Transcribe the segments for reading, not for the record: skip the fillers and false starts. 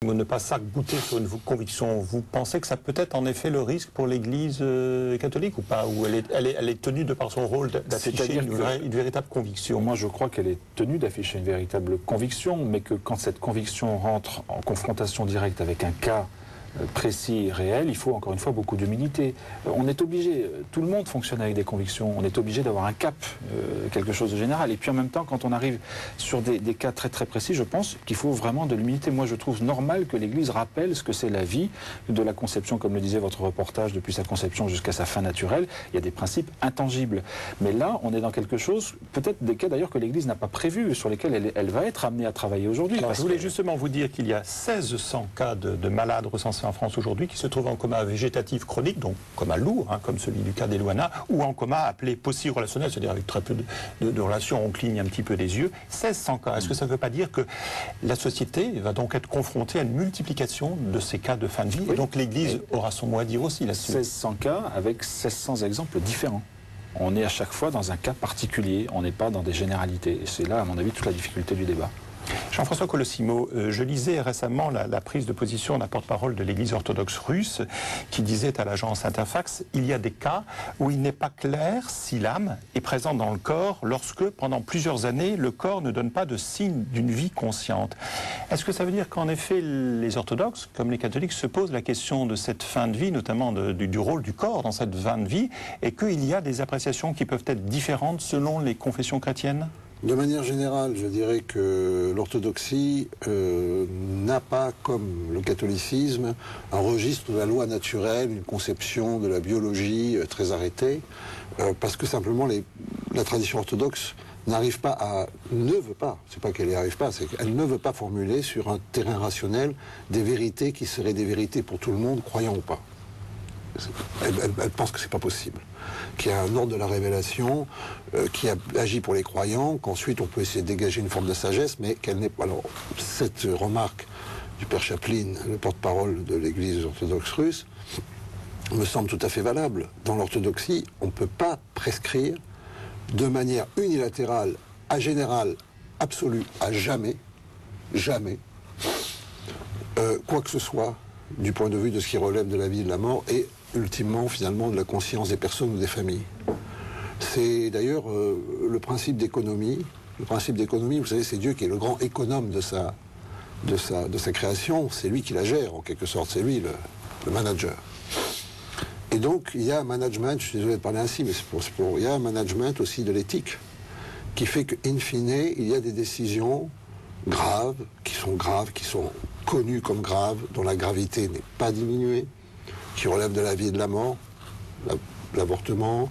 Ne pas s'arc-bouter sur une conviction, vous pensez que ça peut être en effet le risque pour l'Église catholique ou pas? Ou elle est tenue de par son rôle d'afficher une véritable conviction? Moi je crois qu'elle est tenue d'afficher une véritable conviction, mais que quand cette conviction rentre en confrontation directe avec un cas précis, réel, il faut encore une fois beaucoup d'humilité. On est obligé, tout le monde fonctionne avec des convictions, on est obligé d'avoir un cap, quelque chose de général. Et puis en même temps, quand on arrive sur des cas très très précis, je pense qu'il faut vraiment de l'humilité. Moi je trouve normal que l'Église rappelle ce que c'est la vie, de la conception, comme le disait votre reportage, depuis sa conception jusqu'à sa fin naturelle. Il y a des principes intangibles. Mais là, on est dans quelque chose, peut-être des cas d'ailleurs que l'Église n'a pas prévus, sur lesquels elle va être amenée à travailler aujourd'hui. Je voulais justement vous dire qu'il y a 1600 cas de malades recensés en France aujourd'hui qui se trouvent en coma végétatif chronique, donc coma lourd, hein, comme celui du cas d'Elouana, ou en coma appelé post-relationnel, c'est-à-dire avec très peu de relations, on cligne un petit peu les yeux. 1600 cas. Est-ce que ça ne veut pas dire que la société va donc être confrontée à une multiplication de ces cas de fin de vie, et donc l'Église aura son mot à dire aussi là-dessus? 1600 cas avec 1600 exemples différents. On est à chaque fois dans un cas particulier, on n'est pas dans des généralités. Et c'est là, à mon avis, toute la difficulté du débat. Jean-François Colosimo, je lisais récemment la prise de position d'un porte-parole de l'Église orthodoxe russe qui disait à l'agence Interfax: il y a des cas où il n'est pas clair si l'âme est présente dans le corps lorsque, pendant plusieurs années, le corps ne donne pas de signe d'une vie consciente. Est-ce que ça veut dire qu'en effet, les orthodoxes, comme les catholiques, se posent la question de cette fin de vie, notamment du rôle du corps dans cette fin de vie, et qu'il y a des appréciations qui peuvent être différentes selon les confessions chrétiennes? De manière générale, je dirais que l'orthodoxie n'a pas, comme le catholicisme, un registre de la loi naturelle, une conception de la biologie très arrêtée, parce que simplement la tradition orthodoxe ne veut pas, c'est pas qu'elle n'y arrive pas, c'est qu'elle ne veut pas formuler sur un terrain rationnel des vérités qui seraient des vérités pour tout le monde, croyant ou pas. Elle pense que c'est pas possible, qu'il y a un ordre de la révélation qui agit pour les croyants, qu'ensuite on peut essayer de dégager une forme de sagesse, mais qu'elle n'est pas. Alors cette remarque du père Chaplin, le porte-parole de l'Église orthodoxe russe, me semble tout à fait valable. Dans l'orthodoxie, on ne peut pas prescrire de manière unilatérale, générale, absolue, à jamais, quoi que ce soit du point de vue de ce qui relève de la vie et de la mort, et ultimement, finalement, de la conscience des personnes ou des familles. C'est d'ailleurs le principe d'économie. Le principe d'économie, vous savez, c'est Dieu qui est le grand économe de sa création. C'est lui qui la gère, en quelque sorte. C'est lui le manager. Et donc, il y a un management, je suis désolé de parler ainsi, mais il y a un management aussi de l'éthique, qui fait qu'in fine, il y a des décisions graves, qui sont connues comme graves, dont la gravité n'est pas diminuée, qui relèvent de la vie et de la mort, l'avortement,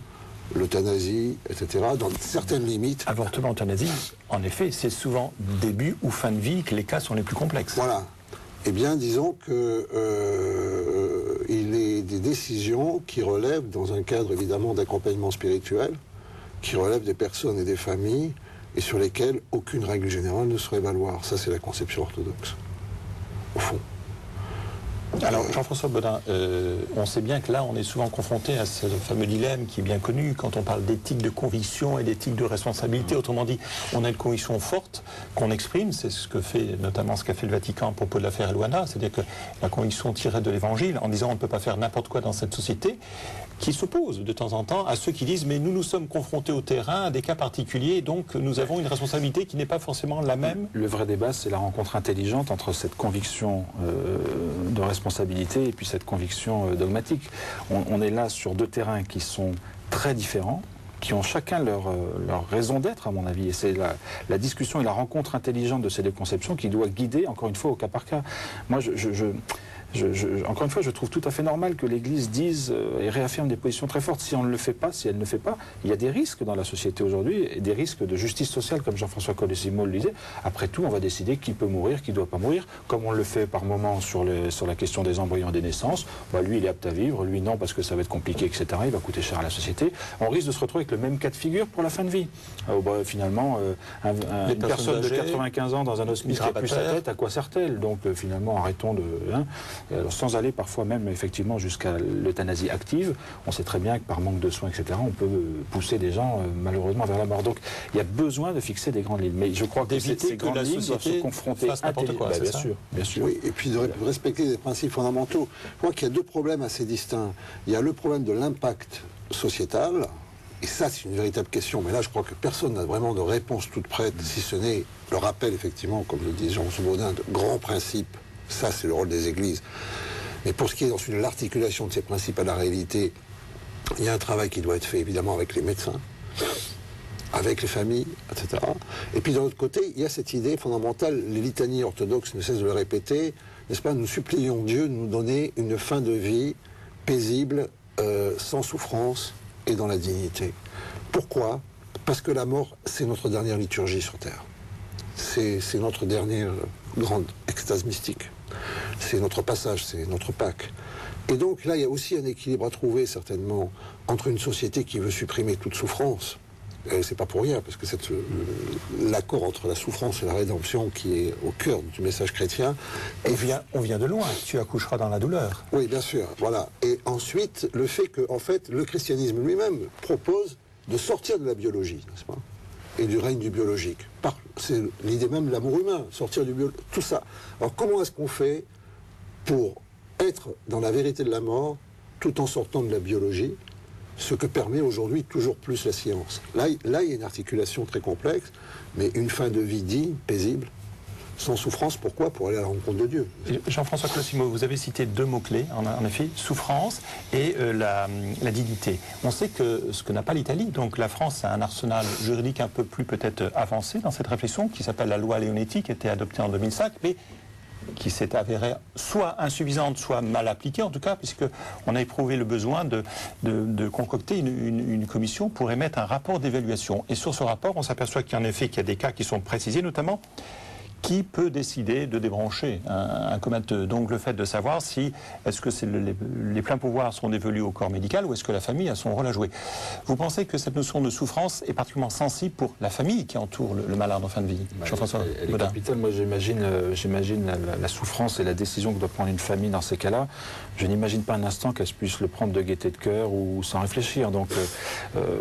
l'euthanasie, etc., dans certaines limites. Avortement, euthanasie, en effet, c'est souvent début ou fin de vie que les cas sont les plus complexes. Voilà. Eh bien, disons que il est des décisions qui relèvent, dans un cadre évidemment d'accompagnement spirituel, qui relèvent des personnes et des familles, et sur lesquelles aucune règle générale ne saurait valoir. Ça, c'est la conception orthodoxe, au fond. Alors, Jean-François Bodin, on sait bien que là, on est souvent confronté à ce fameux dilemme qui est bien connu quand on parle d'éthique de conviction et d'éthique de responsabilité. Autrement dit, on a une conviction forte qu'on exprime, c'est ce que fait notamment ce qu'a fait le Vatican à propos de l'affaire Elouana, c'est-à-dire que la conviction tirée de l'Évangile, en disant on ne peut pas faire n'importe quoi dans cette société, qui s'oppose de temps en temps à ceux qui disent mais nous sommes confrontés au terrain, à des cas particuliers, donc nous avons une responsabilité qui n'est pas forcément la même. Le vrai débat, c'est la rencontre intelligente entre cette conviction de responsabilité et puis cette conviction dogmatique. On est là sur deux terrains qui sont très différents, qui ont chacun leur raison d'être, à mon avis. Et c'est la discussion et la rencontre intelligente de ces deux conceptions qui doit guider, encore une fois, au cas par cas. Moi, encore une fois, je trouve tout à fait normal que l'Église dise et réaffirme des positions très fortes. Si on ne le fait pas, si elle ne fait pas, il y a des risques dans la société aujourd'hui, et des risques de justice sociale, comme Jean-François Colosimo le disait. Après tout, on va décider qui peut mourir, qui ne doit pas mourir, comme on le fait par moments sur la question des embryons et des naissances. Bah, lui, il est apte à vivre, lui, non, parce que ça va être compliqué, etc. Il va coûter cher à la société. On risque de se retrouver avec le même cas de figure pour la fin de vie. Finalement, une personne de 95 ans dans un hospice qui a plus sa tête, à quoi sert-elle? Donc, finalement, arrêtons de... Alors, sans aller parfois même effectivement jusqu'à l'euthanasie active. On sait très bien que par manque de soins, etc., on peut pousser des gens malheureusement vers la mort. Donc il y a besoin de fixer des grandes lignes. Mais je crois que ces grandes lignes doivent se confronter intelligemment. Bien sûr, bien sûr. Oui, et puis de respecter des principes fondamentaux. Je crois qu'il y a deux problèmes assez distincts. Il y a le problème de l'impact sociétal, et ça c'est une véritable question, mais là je crois que personne n'a vraiment de réponse toute prête, si ce n'est le rappel effectivement, comme le dit Jean Baudin, de grands principes. Ça c'est le rôle des églises. Mais pour ce qui est ensuite de l'articulation de ces principes à la réalité, il y a un travail qui doit être fait évidemment avec les médecins, avec les familles, etc. Et puis d'un autre côté, il y a cette idée fondamentale, les litanies orthodoxes ne cessent de le répéter, n'est-ce pas? Nous supplions Dieu de nous donner une fin de vie paisible, sans souffrance et dans la dignité. Pourquoi? Parce que la mort, c'est notre dernière liturgie sur Terre. C'est notre dernière grande extase mystique. C'est notre passage, c'est notre Pâques. Et donc là, il y a aussi un équilibre à trouver certainement entre une société qui veut supprimer toute souffrance. C'est pas pour rien, parce que l'accord entre la souffrance et la rédemption qui est au cœur du message chrétien. On vient de loin, tu accoucheras dans la douleur. Oui, bien sûr, voilà. Et ensuite, le fait que, en fait, le christianisme lui-même propose de sortir de la biologie, n'est-ce pas? Et du règne du biologique. C'est l'idée même de l'amour humain, sortir du biologique, tout ça. Alors comment est-ce qu'on fait pour être dans la vérité de la mort tout en sortant de la biologie, ce que permet aujourd'hui toujours plus la science. Là, il y a une articulation très complexe, mais une fin de vie digne, paisible, sans souffrance. Pourquoi? Pour aller à la rencontre de Dieu. Jean-François Closimo, vous avez cité deux mots-clés, en effet, souffrance et la dignité. On sait que ce que n'a pas l'Italie, donc la France a un arsenal juridique un peu plus peut-être avancé dans cette réflexion, qui s'appelle la loi Leonetti, qui a été adoptée en 2005, mais qui s'est avérée soit insuffisante, soit mal appliquée, en tout cas, puisqu'on a éprouvé le besoin de concocter une commission pour émettre un rapport d'évaluation. Et sur ce rapport, on s'aperçoit qu'en effet, qu'il y a des cas qui sont précisés, notamment qui peut décider de débrancher un comateux. Donc le fait de savoir si est-ce que les pleins pouvoirs sont dévolus au corps médical ou est-ce que la famille a son rôle à jouer. Vous pensez que cette notion de souffrance est particulièrement sensible pour la famille qui entoure le malade en fin de vie? Jean-François Elle est capitale. Moi j'imagine la souffrance et la décision que doit prendre une famille dans ces cas-là. Je n'imagine pas un instant qu'elle puisse le prendre de gaieté de cœur ou sans réfléchir. Donc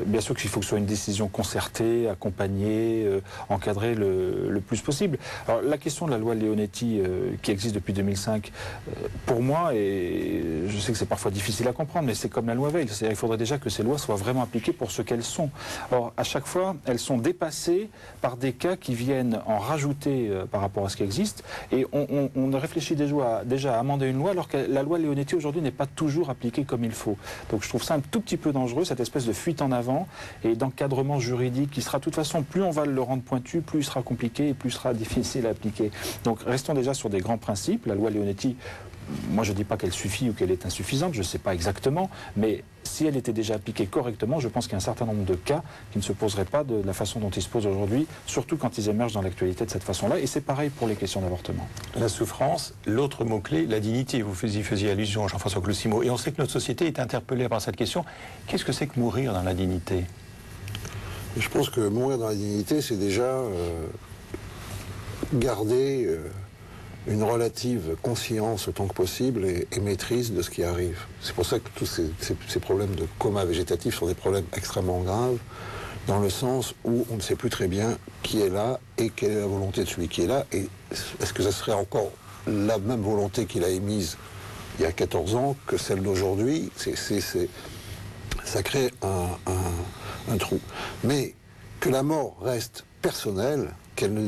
bien sûr qu'il faut que ce soit une décision concertée, accompagnée, encadrée le plus possible. Alors, la question de la loi Leonetti qui existe depuis 2005, pour moi, et je sais que c'est parfois difficile à comprendre, mais c'est comme la loi Veil. C'est-à-dire qu'il faudrait déjà que ces lois soient vraiment appliquées pour ce qu'elles sont. Or, à chaque fois, elles sont dépassées par des cas qui viennent en rajouter par rapport à ce qui existe. Et on réfléchit déjà à amender une loi, alors que la loi Leonetti aujourd'hui n'est pas toujours appliquée comme il faut. Donc je trouve ça un tout petit peu dangereux, cette espèce de fuite en avant et d'encadrement juridique qui sera de toute façon, plus on va le rendre pointu, plus il sera compliqué et plus il sera difficile à appliquer. Donc restons déjà sur des grands principes. La loi Leonetti, moi je ne dis pas qu'elle suffit ou qu'elle est insuffisante, je ne sais pas exactement, mais si elle était déjà appliquée correctement, je pense qu'il y a un certain nombre de cas qui ne se poseraient pas de la façon dont ils se posent aujourd'hui, surtout quand ils émergent dans l'actualité de cette façon-là, et c'est pareil pour les questions d'avortement. La souffrance, l'autre mot-clé, la dignité, vous faisiez allusion, Jean-François Closimo, et on sait que notre société est interpellée par cette question. Qu'est-ce que c'est que mourir dans la dignité? Je pense que mourir dans la dignité, c'est déjà garder une relative conscience autant que possible et maîtrise de ce qui arrive. C'est pour ça que tous ces problèmes de coma végétatif sont des problèmes extrêmement graves, dans le sens où on ne sait plus très bien qui est là et quelle est la volonté de celui qui est là, et est-ce que ça serait encore la même volonté qu'il a émise il y a 14 ans que celle d'aujourd'hui. Ça crée un trou. Mais que la mort reste personnelle, qu'elle ne